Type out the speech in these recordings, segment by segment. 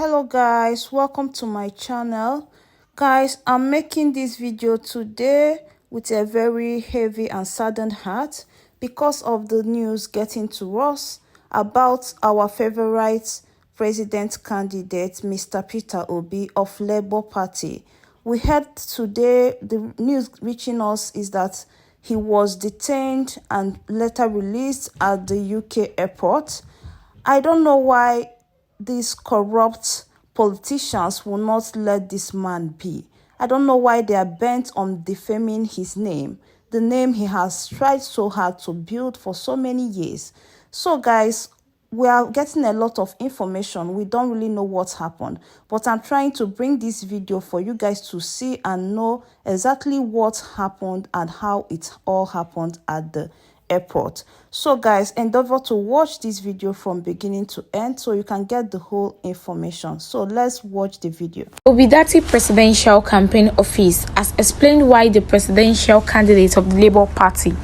Hello guys, welcome to my channel. Guys, I'm making this video today with a very heavy and saddened heart because of the news getting to us about our favorite president candidate, Mr. Peter Obi of Labour Party. We heard today the news reaching us is that he was detained and later released at the UK airport. I don't know why these corrupt politicians will not let this man be. I don't know why they are bent on defaming his name, the name he has tried so hard to build for so many years. So guys, we are getting a lot of information. We don't really know what happened, but I'm trying to bring this video for you guys to see and know exactly what happened and how it all happened at the airport. So guys, endeavor to watch this video from beginning to end so you can get the whole information. So let's watch the video. Obidati Presidential Campaign Office has explained why the presidential candidate of the Labour Party,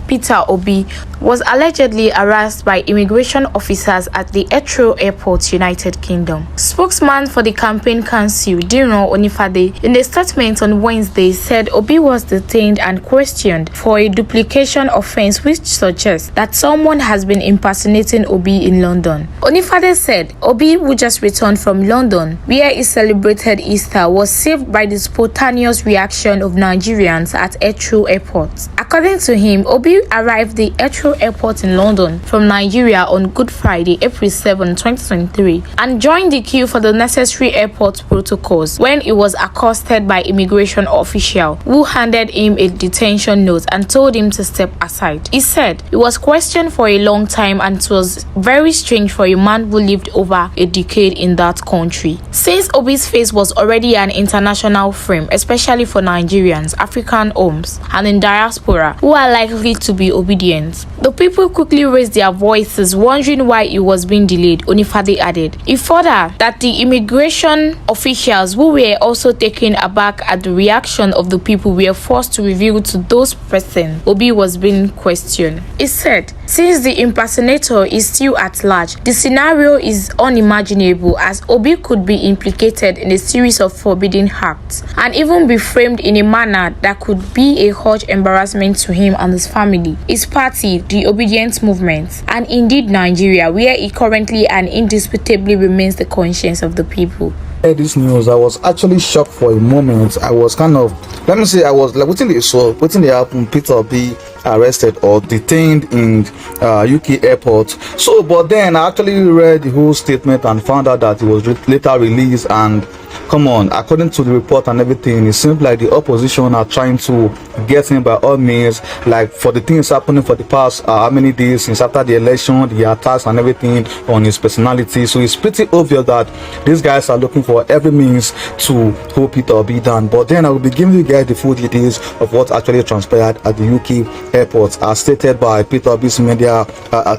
Peter Obi, was allegedly harassed by immigration officers at the Heathrow Airport, United Kingdom. Spokesman for the campaign council, Dino Onifade, in a statement on Wednesday said Obi was detained and questioned for a duplication offense which suggests that someone has been impersonating Obi in London. Onifade said Obi, who just returned from London, where he celebrated Easter, was saved by the spontaneous reaction of Nigerians at Heathrow Airport. According to him, Obi arrived the Heathrow Airport in London from Nigeria on Good Friday, April 7, 2023, and joined the queue for the necessary airport protocols when he was accosted by immigration official who handed him a detention note and told him to step aside. He said he was questioned for a long time and it was very strange for a man who lived over a decade in that country. Since Obi's face was already an international frame, especially for Nigerians, African homes, and in diaspora who are likely to be obedient, the people quickly raised their voices wondering why it was being delayed, Onifade added. He further that the immigration officials who were also taken aback at the reaction of the people were forced to reveal to those present Obi was being questioned. He said, since the impersonator is still at large, the scenario is unimaginable as Obi could be implicated in a series of forbidden acts and even be framed in a manner that could be a huge embarrassment to him and his family, his party, the Obedient Movement, and indeed Nigeria, where he currently and indisputably remains the conscience of the people. This news, I was actually shocked for a moment. I was kind of, let me say, I was like, waiting they happen, Peter be arrested or detained in UK airport. So, but then I actually read the whole statement and found out that it was later released. And come on, according to the report and everything, it seems like the opposition are trying to get him by all means, like for the things happening for the past how many days since after the election, the attacks and everything on his personality. So it's pretty obvious that these guys are looking for every means to hold Peter Obi down. But then I will be giving you guys the full details of what actually transpired at the UK airport, as stated by Peter Obi's media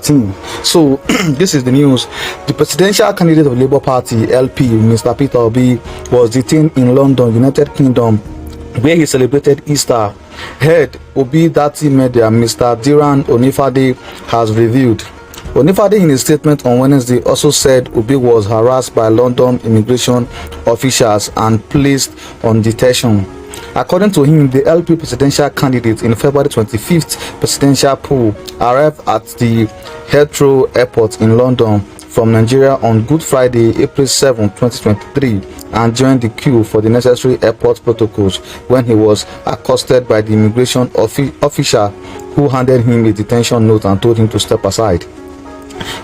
team. So this is the news. The presidential candidate of Labour Party, LP, Mr. Peter Obi, was detained in London, United Kingdom, where he celebrated Easter. Head Obidati Media, Mr. Diran Onifade, has revealed. Onifade, in a statement on Wednesday, also said Obi was harassed by London immigration officials and placed on detention. According to him, the LP presidential candidate in February 25th presidential poll arrived at the Heathrow Airport in London from Nigeria on Good Friday, April 7, 2023, and joined the queue for the necessary airport protocols when he was accosted by the immigration official who handed him a detention note and told him to step aside.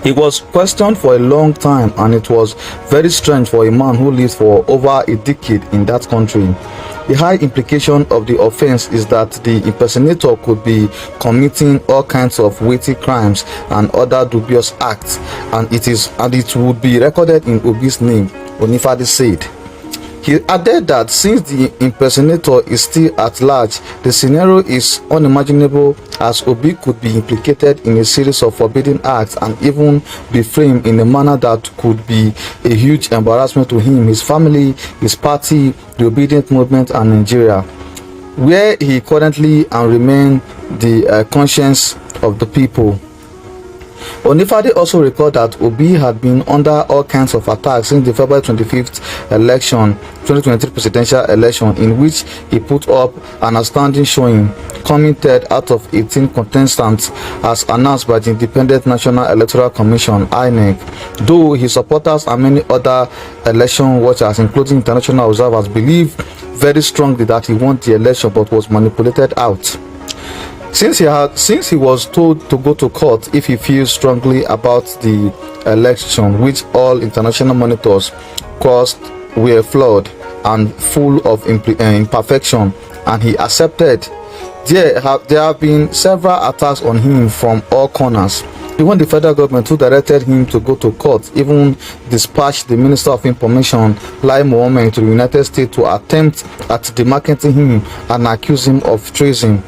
He was questioned for a long time, and it was very strange for a man who lived for over a decade in that country. The high implication of the offense is that the impersonator could be committing all kinds of weighty crimes and other dubious acts, and it would be recorded in Obi's name, Onifade said. He added that since the impersonator is still at large, the scenario is unimaginable as Obi could be implicated in a series of forbidden acts and even be framed in a manner that could be a huge embarrassment to him, his family, his party, the Obedient Movement, and Nigeria, where he currently and remain the conscience of the people. Onifade also recalled that Obi had been under all kinds of attacks since the February 25th election, 2023 presidential election, in which he put up an outstanding showing, coming third out of 18 contestants as announced by the Independent National Electoral Commission (INEC). Though his supporters and many other election watchers, including international observers, believe very strongly that he won the election but was manipulated out. Since he was told to go to court if he feels strongly about the election, which all international monitors caused were flawed and full of imperfection, and he accepted, there have been several attacks on him from all corners. Even the federal government, who directed him to go to court, even dispatched the Minister of Information, Lai Mohammed, to the United States to attempt at demarcating him and accuse him of treason.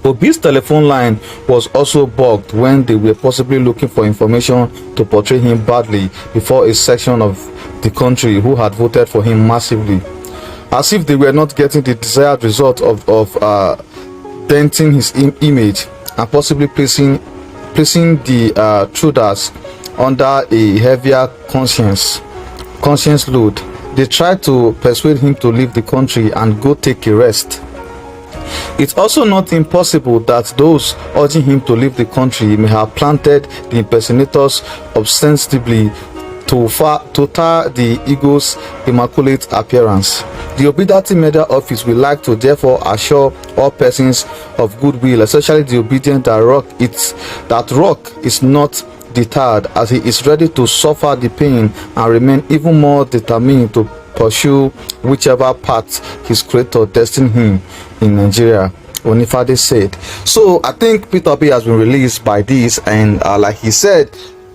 Obi's telephone line was also bugged when they were possibly looking for information to portray him badly before a section of the country who had voted for him massively, as if they were not getting the desired result of denting his image and possibly placing the intruders under a heavier conscience load. They tried to persuade him to leave the country and go take a rest. It's also not impossible that those urging him to leave the country may have planted the impersonators ostensibly to tar the ego's immaculate appearance. The Obedient Media Office will like to therefore assure all persons of goodwill, especially the obedient, that Rock is not deterred, as he is ready to suffer the pain and remain even more determined to pursue whichever path his creator destined him in Nigeria, Onifade said. So I think Peter Obi has been released by this, and like he said,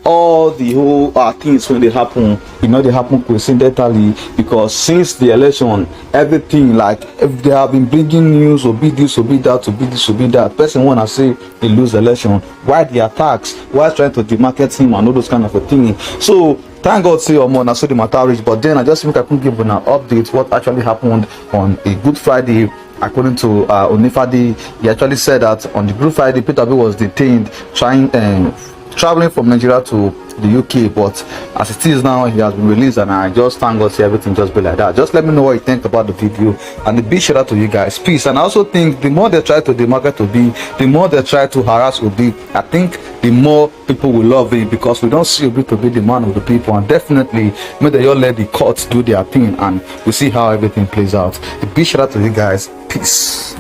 all the whole things when they happen, they happen coincidentally, because since the election, everything, like if they have been bringing news, or be this, or be that, or be this, or be that, person wanna say they lose the election, why the attacks, why trying to demarket him and all those kind of a thing. So thank God say Omo, so the matter reach, but then I just think I can give an update what actually happened on a Good Friday. According to Onifade, he actually said that on the Good Friday, Peter Obi was detained traveling from Nigeria to the UK, but as it is now, he has been released, and I just thank God see everything just be like that. Just let me know what you think about the video, and a big shout out to you guys. Peace. And I also think the more they try to demarket Obi, the more they try to harass Obi, I think the more people will love it, because we don't see Obi to be the man of the people. And definitely may they all let the courts do their thing, and we see how everything plays out. A big shout out to you guys. Peace.